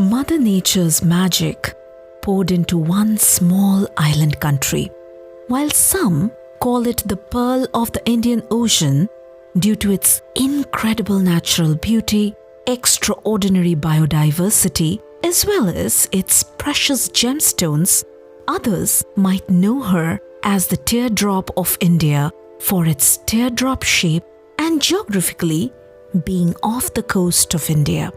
Mother Nature's magic poured into one small island country. While some call it the pearl of the Indian Ocean due to its incredible natural beauty, extraordinary biodiversity, as well as its precious gemstones, others might know her as the teardrop of India for its teardrop shape and geographically being off the coast of India.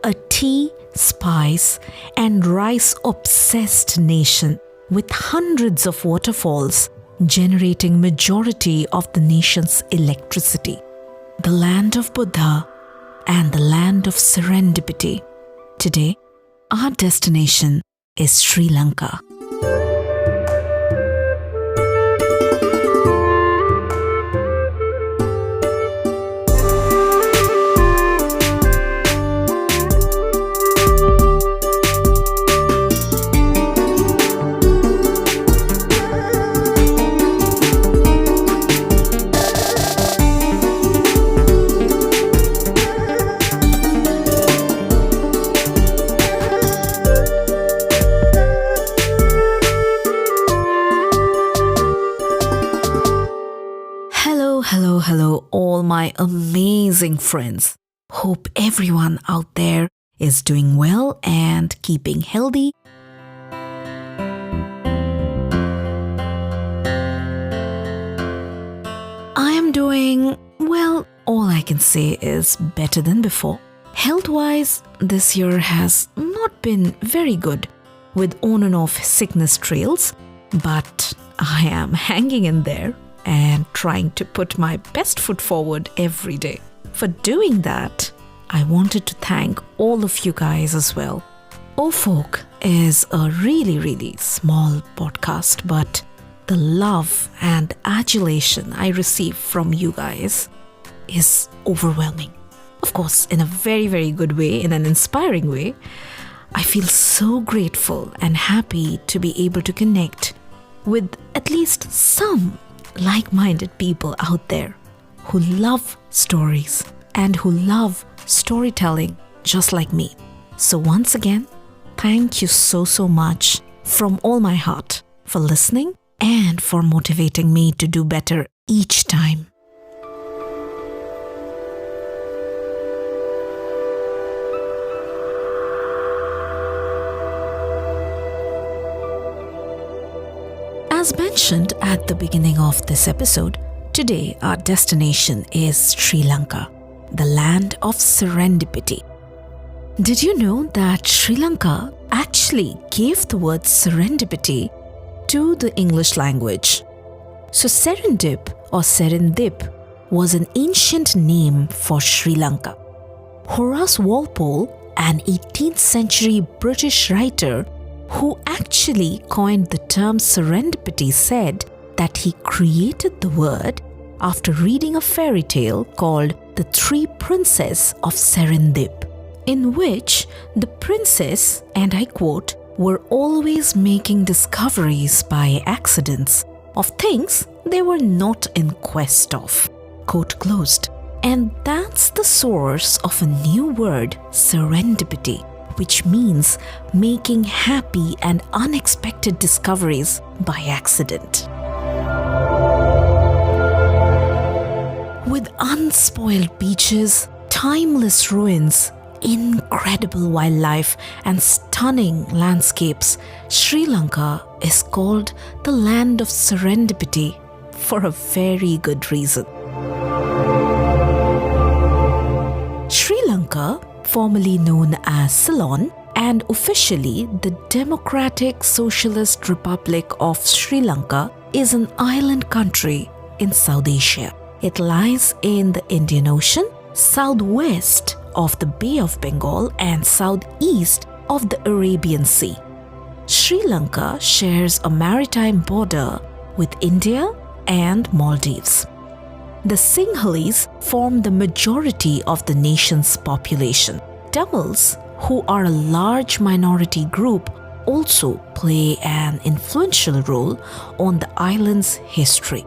A tea, spice, and rice-obsessed nation with hundreds of waterfalls generating majority of the nation's electricity. The land of Buddha and the land of serendipity. Today, our destination is Sri Lanka. Hello, all my amazing friends. Hope everyone out there is doing well and keeping healthy. I am doing, well, all I can say is better than before. Health-wise, this year has not been very good with on and off sickness trails, but I am hanging in there and trying to put my best foot forward every day. For doing that, I wanted to thank all of you guys as well. Ohh Folk is a really small podcast, but the love and adulation I receive from you guys is overwhelming. Of course, in a very good way, in an inspiring way. I feel so grateful and happy to be able to connect with at least some like-minded people out there who love stories and who love storytelling just like me. So once again, thank you so much from all my heart for listening and for motivating me to do better each time. As mentioned at the beginning of this episode, today our destination is Sri Lanka, the land of serendipity. Did you know that Sri Lanka actually gave the word serendipity to the English language? So serendip or serendip was an ancient name for Sri Lanka. Horace Walpole, an 18th century British writer who actually coined the term serendipity, said that he created the word after reading a fairy tale called The Three Princes of Serendip, in which the princess, and I quote, were always making discoveries by accidents of things they were not in quest of. Quote closed. And that's the source of a new word, serendipity, which means making happy and unexpected discoveries by accident. With unspoiled beaches, timeless ruins, incredible wildlife, and stunning landscapes, Sri Lanka is called the Land of Serendipity for a very good reason. Sri Lanka, formerly known as Ceylon and officially the Democratic Socialist Republic of Sri Lanka, is an island country in South Asia. It lies in the Indian Ocean, southwest of the Bay of Bengal and southeast of the Arabian Sea. Sri Lanka shares a maritime border with India and Maldives. The Sinhalese form the majority of the nation's population. Tamils, who are a large minority group, also play an influential role on the island's history.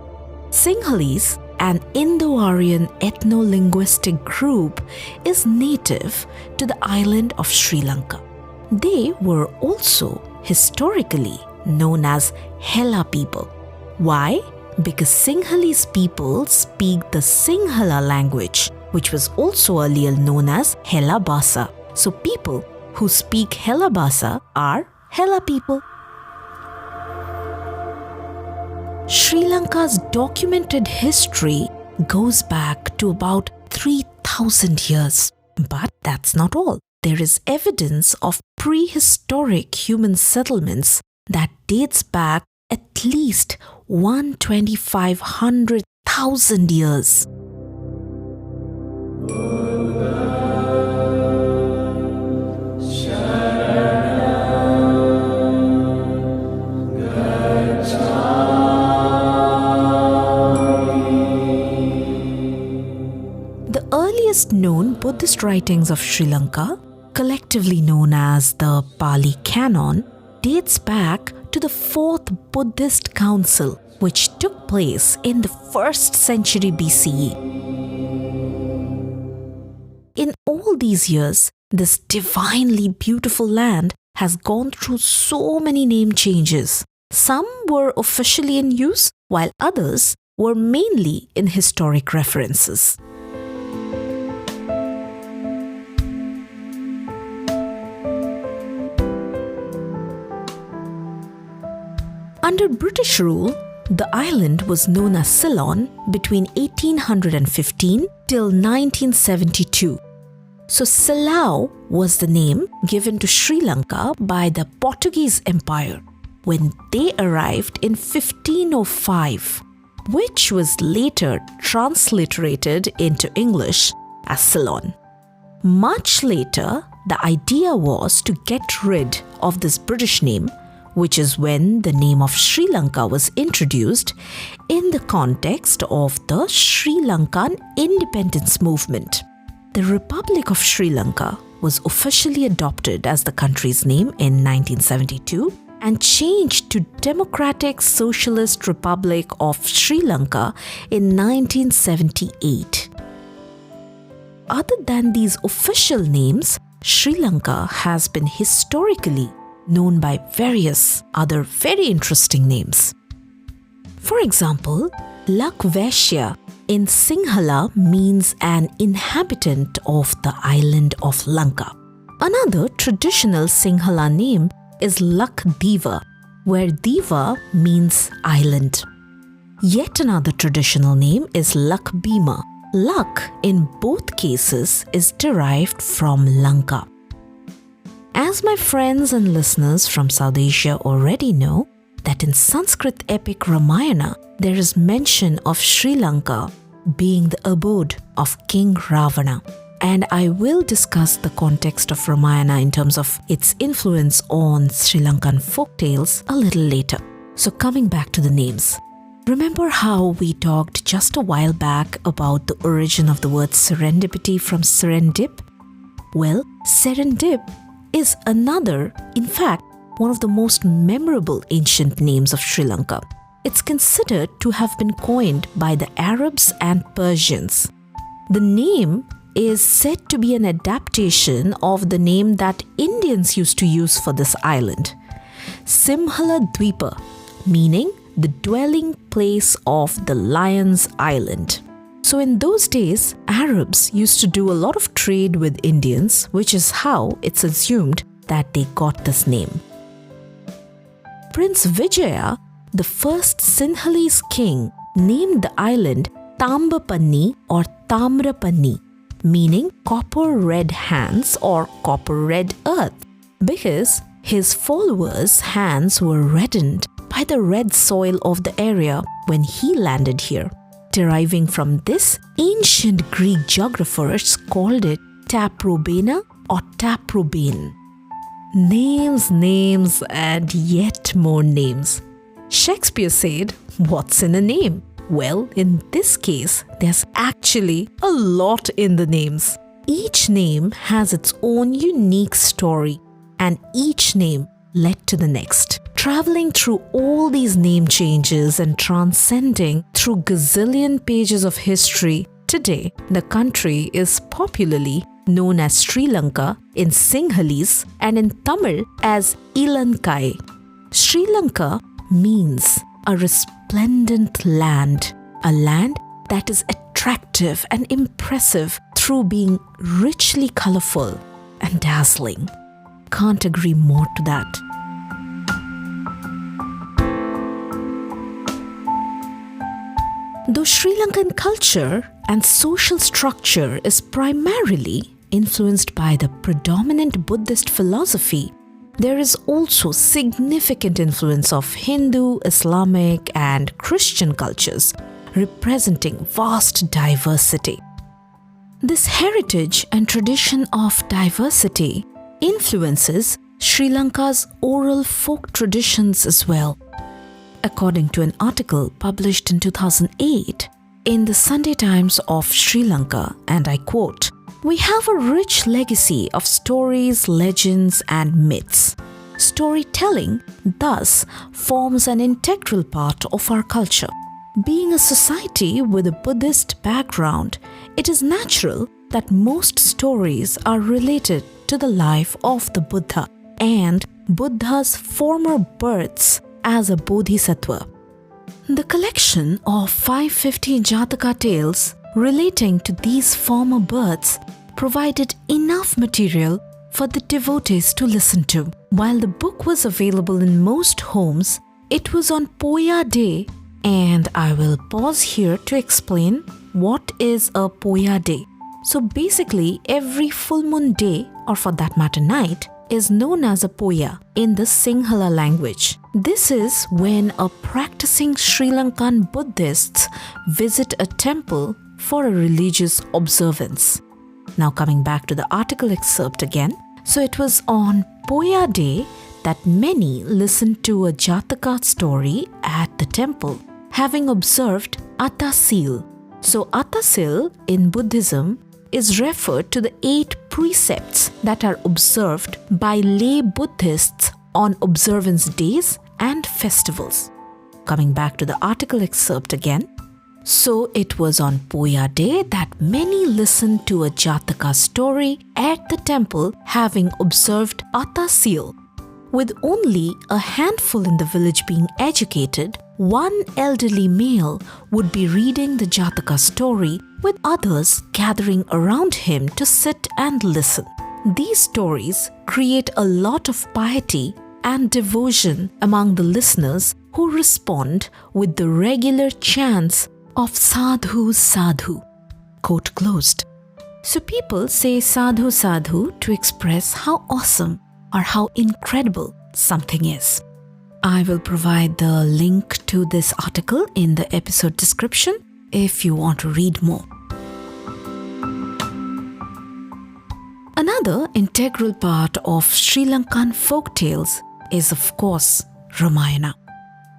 Sinhalese an Indo-Aryan ethno-linguistic group, is native to the island of Sri Lanka. They were also historically known as Hela people. Why? Because Sinhalese people speak the Sinhala language, which was also earlier known as Hela Bhasa. So people who speak Hela Bhasa are Hela people. Sri Lanka's documented history goes back to about 3,000 years. But that's not all. There is evidence of prehistoric human settlements that dates back at least 125,000 years. The earliest known Buddhist writings of Sri Lanka, collectively known as the Pali Canon, dates back to the 4th Buddhist Council, which took place in the 1st century BCE. In all these years, this divinely beautiful land has gone through so many name changes. Some were officially in use, while others were mainly in historic references. Under British rule, the island was known as Ceylon between 1815 till 1972. So Ceylon was the name given to Sri Lanka by the Portuguese Empire when they arrived in 1505, which was later transliterated into English as Ceylon. Much later, the idea was to get rid of this British name, which is when the name of Sri Lanka was introduced in the context of the Sri Lankan independence movement. The Republic of Sri Lanka was officially adopted as the country's name in 1972 and changed to Democratic Socialist Republic of Sri Lanka in 1978. Other than these official names, Sri Lanka has been historically known by various other very interesting names. For example, Lakveshya in Sinhala means an inhabitant of the island of Lanka. Another traditional Sinhala name is Lakdiva, where Diva means island. Yet another traditional name is Lakbima. Lak in both cases is derived from Lanka. As my friends and listeners from South Asia already know, that in Sanskrit epic Ramayana, there is mention of Sri Lanka being the abode of King Ravana. And I will discuss the context of Ramayana in terms of its influence on Sri Lankan folktales a little later. So coming back to the names. Remember how we talked just a while back about the origin of the word serendipity from serendip? Well, serendip is another, in fact, one of the most memorable ancient names of Sri Lanka. It's considered to have been coined by the Arabs and Persians. The name is said to be an adaptation of the name that Indians used to use for this island, Simhala Dweepa, meaning the dwelling place of the Lion's Island. So in those days, Arabs used to do a lot of trade with Indians, which is how it's assumed that they got this name. Prince Vijaya, the first Sinhalese king, named the island Tambapanni or Tamrapanni, meaning copper red hands or copper red earth, because his followers' hands were reddened by the red soil of the area when he landed here. Deriving from this, ancient Greek geographers called it Taprobana or Taprobane. Names, and yet more names. Shakespeare said, "What's in a name?" Well, in this case, there's actually a lot in the names. Each name has its own unique story, and each name led to the next. traveling through all these name changes and transcending through gazillion pages of history, today the country is popularly known as Sri Lanka in Sinhalese and in Tamil as Ilankai. Sri Lanka means a resplendent land, a land that is attractive and impressive through being richly colorful and dazzling. Can't agree more to that. Though Sri Lankan culture and social structure is primarily influenced by the predominant Buddhist philosophy, there is also significant influence of Hindu, Islamic, and Christian cultures, representing vast diversity. This heritage and tradition of diversity influences Sri Lanka's oral folk traditions as well. According to an article published in 2008 in the Sunday Times of Sri Lanka, and I quote, "We have a rich legacy of stories, legends, and myths. Storytelling, thus, forms an integral part of our culture. Being a society with a Buddhist background, it is natural that most stories are related to the life of the Buddha and Buddha's former births as a bodhisattva. The collection of 550 Jataka tales relating to these former births provided enough material for the devotees to listen to. While the book was available in most homes, it was on Poya Day, and I will pause here to explain what is a Poya Day. So basically, every full moon day, or for that matter night, is known as a Poya in the Sinhala language. This is when a practicing Sri Lankan Buddhists visit a temple for a religious observance. Now coming back to the article excerpt again. So it was on Poya Day that many listened to a Jataka story at the temple, having observed Atasil. So Atasil in Buddhism is referred to the 8 precepts that are observed by lay Buddhists on observance days and festivals. Coming back to the article excerpt again. So it was on Poya Day that many listened to a Jataka story at the temple, having observed Atasil. With only a handful in the village being educated, one elderly male would be reading the Jataka story, with others gathering around him to sit and listen. These stories create a lot of piety and devotion among the listeners, who respond with the regular chants of Sadhu Sadhu. Quote closed. So people say Sadhu Sadhu to express how awesome or how incredible something is. I will provide the link to this article in the episode description if you want to read more. Another integral part of Sri Lankan folktales is, of course, Ramayana.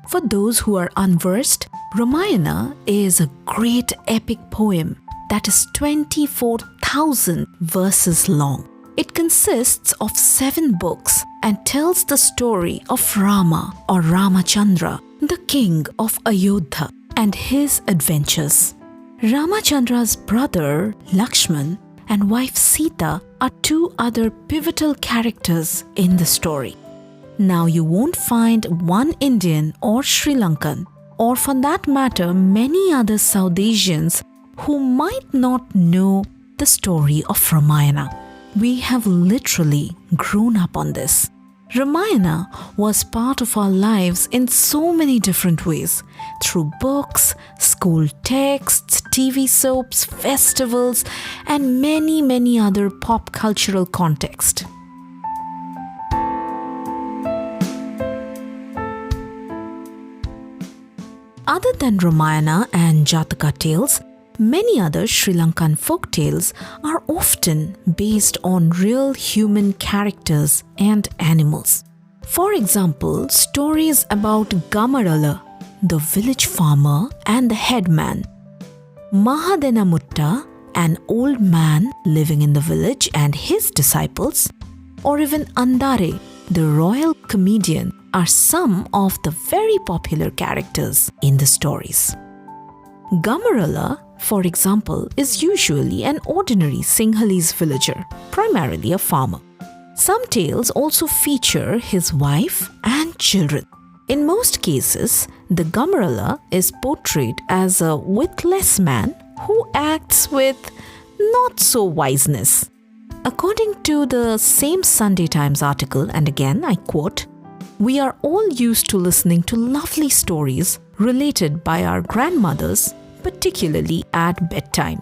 For those who are unversed, Ramayana is a great epic poem that is 24,000 verses long. It consists of 7 books and tells the story of Rama or Ramachandra, the king of Ayodhya, and his adventures. Ramachandra's brother Lakshman and wife Sita are 2 other pivotal characters in the story. Now you won't find one Indian or Sri Lankan, or for that matter many other South Asians, who might not know the story of Ramayana. We have literally grown up on this. Ramayana was part of our lives in so many different ways, through books, school texts, TV soaps, festivals, and many other pop cultural contexts. Other than Ramayana and Jataka tales, many other Sri Lankan folk tales are often based on real human characters and animals. For example, stories about Gamarala, the village farmer and the headman, Mahadena Mutta, an old man living in the village and his disciples, or even Andare, the royal comedian are some of the very popular characters in the stories. Gamarala, for example, is usually an ordinary Sinhalese villager, primarily a farmer. Some tales also feature his wife and children. In most cases, the Gamarala is portrayed as a witless man who acts with not so wiseness. According to the same Sunday Times article, and again I quote, "We are all used to listening to lovely stories related by our grandmothers, particularly at bedtime.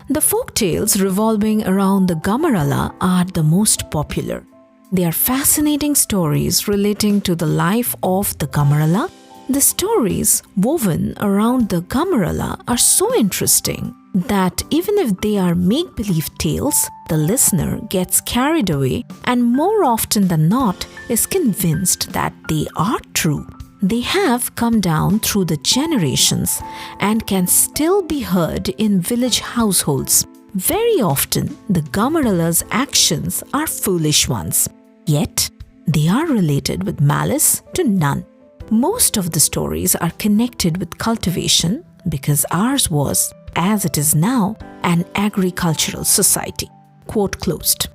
The folk tales revolving around the Gamarala are the most popular. They are fascinating stories relating to the life of the Gamarala. The stories woven around the Gamarala are so interesting that even if they are make-believe tales, the listener gets carried away and more often than not is convinced that they are true. They have come down through the generations and can still be heard in village households. Very often, the Gamarala's actions are foolish ones, yet they are related with malice to none. Most of the stories are connected with cultivation because ours was, as it is now, an agricultural society." Quote closed.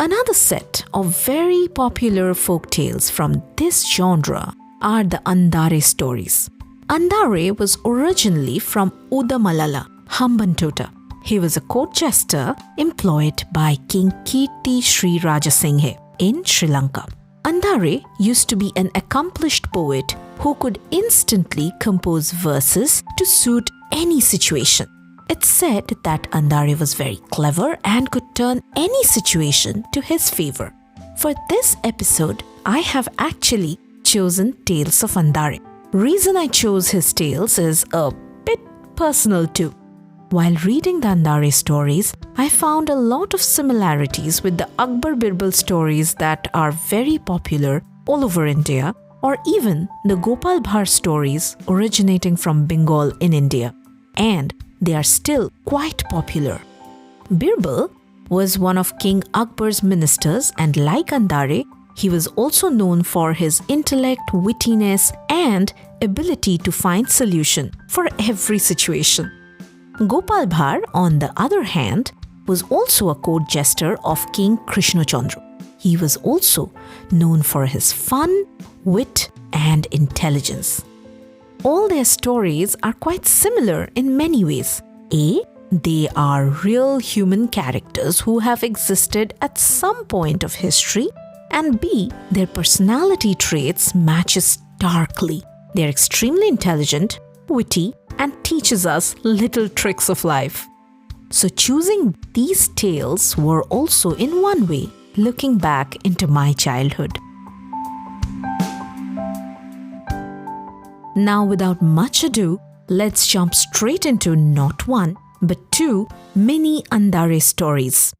Another set of very popular folk tales from this genre are the Andare stories. Andare was originally from Udamalala, Hambantota. He was a court jester employed by King Kirti Sri Rajasinghe in Sri Lanka. Andare used to be an accomplished poet who could instantly compose verses to suit any situation. It's said that Andare was very clever and could turn any situation to his favor. For this episode, I have actually chosen Tales of Andare. Reason I chose his tales is a bit personal too. While reading the Andare stories, I found a lot of similarities with the Akbar Birbal stories that are very popular all over India, or even the Gopal Bhar stories originating from Bengal in India. And they are still quite popular. Birbal was one of King Akbar's ministers, and like Andare, he was also known for his intellect, wittiness, and ability to find solution for every situation. Gopal Bhar, on the other hand, was also a court jester of King Krishnachandra. He was also known for his fun, wit, and intelligence. All their stories are quite similar in many ways. A. They are real human characters who have existed at some point of history, and B. Their personality traits matches starkly. They are extremely intelligent, witty, and teaches us little tricks of life. So choosing these tales were also in one way looking back into my childhood. Now without much ado, let's jump straight into not one, but two mini Andare stories.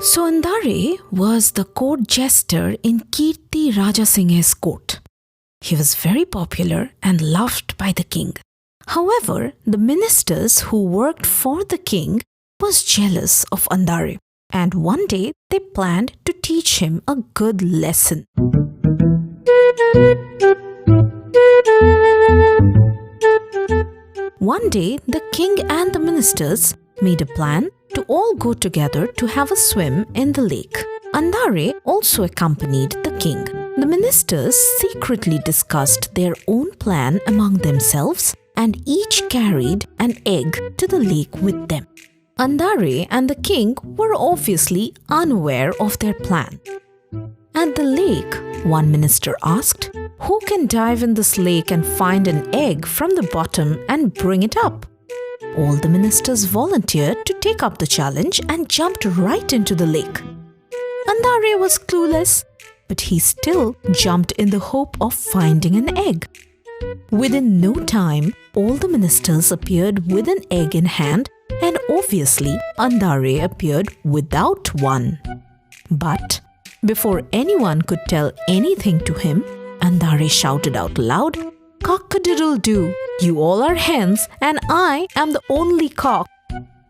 So Andare was the court jester in Kirti Rajasinghe's court. He was very popular and loved by the king. However, the ministers who worked for the king was jealous of Andare, and one day they planned to teach him a good lesson. One day, the king and the ministers made a plan to all go together to have a swim in the lake. Andare also accompanied the king. The ministers secretly discussed their own plan among themselves and each carried an egg to the lake with them. Andare and the king were obviously unaware of their plan. At the lake, one minister asked, "Who can dive in this lake and find an egg from the bottom and bring it up?" All the ministers volunteered to take up the challenge and jumped right into the lake. Andare was clueless, but he still jumped in the hope of finding an egg. Within no time, all the ministers appeared with an egg in hand, and obviously Andare appeared without one. But before anyone could tell anything to him, Andare shouted out loud, "Cock-a-doodle-doo! You all are hens and I am the only cock."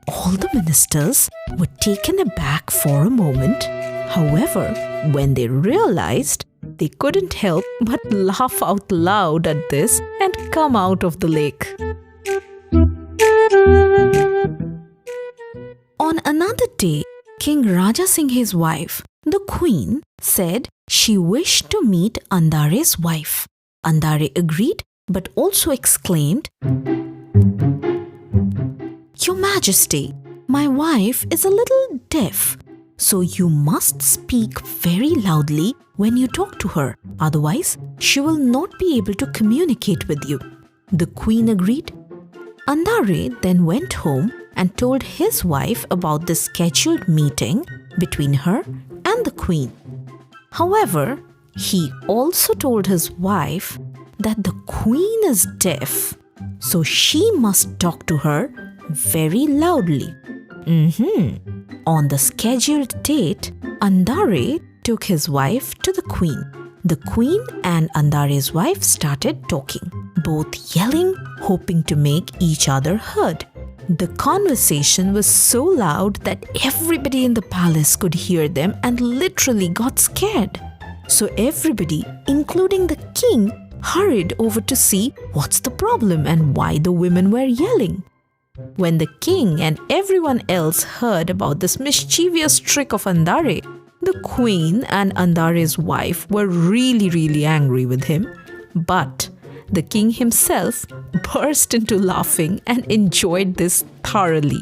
All the ministers were taken aback for a moment. However, when they realized, they couldn't help but laugh out loud at this and come out of the lake. On another day, King Raja Singhe's wife, the queen, said she wished to meet Andare's wife. Andare agreed but also exclaimed, "Your Majesty, my wife is a little deaf, so you must speak very loudly when you talk to her, otherwise she will not be able to communicate with you." The queen agreed. Andare then went home and told his wife about the scheduled meeting between her and the queen. However, he also told his wife that the queen is deaf, so she must talk to her very loudly. On the scheduled date, Andare took his wife to the queen. The queen and Andare's wife started talking, both yelling, hoping to make each other heard. The conversation was so loud that everybody in the palace could hear them and literally got scared. So everybody, including the king, hurried over to see what's the problem and why the women were yelling. When the king and everyone else heard about this mischievous trick of Andare, the queen and Andare's wife were really angry with him. But the king himself burst into laughing and enjoyed this thoroughly.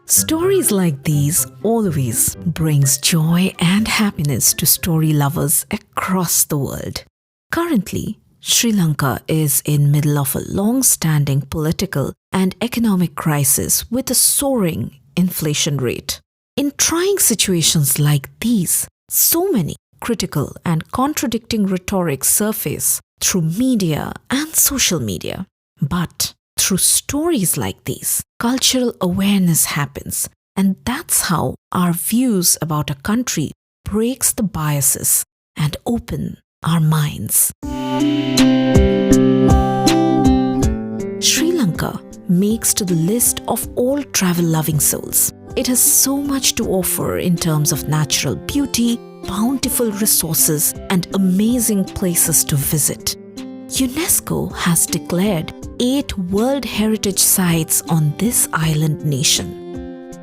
Stories like these always brings joy and happiness to story lovers across the world. Currently, Sri Lanka is in middle of a long-standing political and economic crisis with a soaring inflation rate. In trying situations like these, so many critical and contradicting rhetoric surface through media and social media. But through stories like these, cultural awareness happens, and that's how our views about a country breaks the biases and open our minds. Sri Lanka makes to the list of all travel-loving souls. It has so much to offer in terms of natural beauty, bountiful resources, and amazing places to visit. UNESCO has declared 8 World Heritage Sites on this island nation.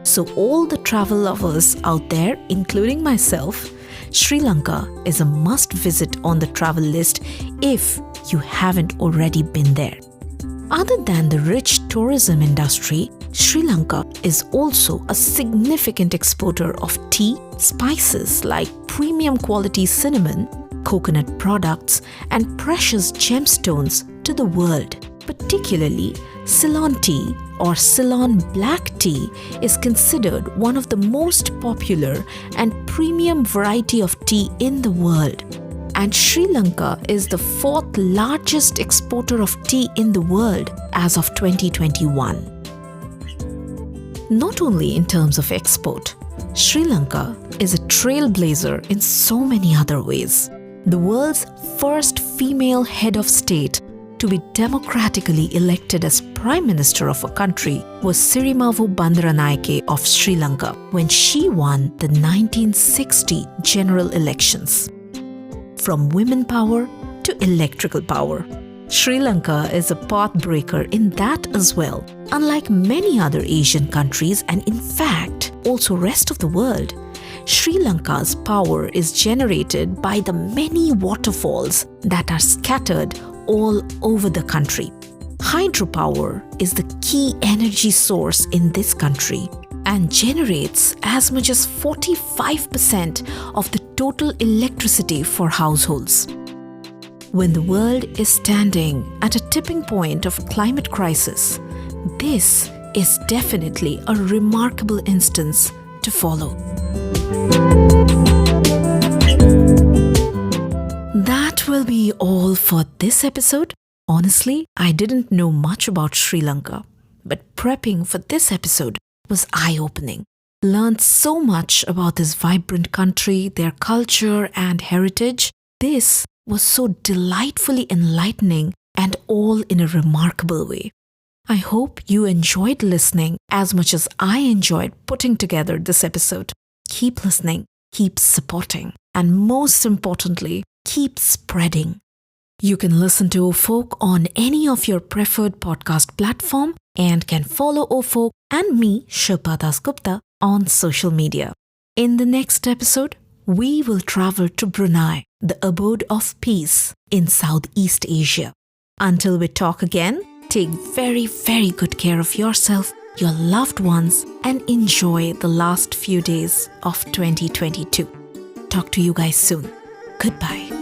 So all the travel lovers out there, including myself, Sri Lanka is a must-visit on the travel list if you haven't already been there. Other than the rich tourism industry, Sri Lanka is also a significant exporter of tea, spices like premium quality cinnamon, coconut products, and precious gemstones to the world. Particularly, Ceylon tea or Ceylon black tea is considered one of the most popular and premium variety of tea in the world. And Sri Lanka is the 4th largest exporter of tea in the world as of 2021. Not only in terms of export, Sri Lanka is a trailblazer in so many other ways. The world's first female head of state to be democratically elected as Prime Minister of a country was Sirimavo Bandaranaike of Sri Lanka when she won the 1960 general elections. From women power to electrical power, Sri Lanka is a pathbreaker in that as well. Unlike many other Asian countries and in fact also rest of the world, Sri Lanka's power is generated by the many waterfalls that are scattered all over the country. Hydropower is the key energy source in this country and generates as much as 45% of the total electricity for households. When the world is standing at a tipping point of climate crisis, this is definitely a remarkable instance to follow. That will be all for this episode. Honestly, I didn't know much about Sri Lanka, but prepping for this episode was eye-opening. Learned so much about this vibrant country, their culture and heritage. This was so delightfully enlightening and all in a remarkable way. I hope you enjoyed listening as much as I enjoyed putting together this episode. Keep listening, keep supporting, and most importantly, keep spreading. You can listen to Ohh Folk on any of your preferred podcast platform and can follow Ohh Folk and me, Shilpa Dasgupta, on social media. In the next episode, we will travel to Brunei, the abode of peace in Southeast Asia. Until we talk again, take very, very good care of yourself, your loved ones, and enjoy the last few days of 2022. Talk to you guys soon. Goodbye.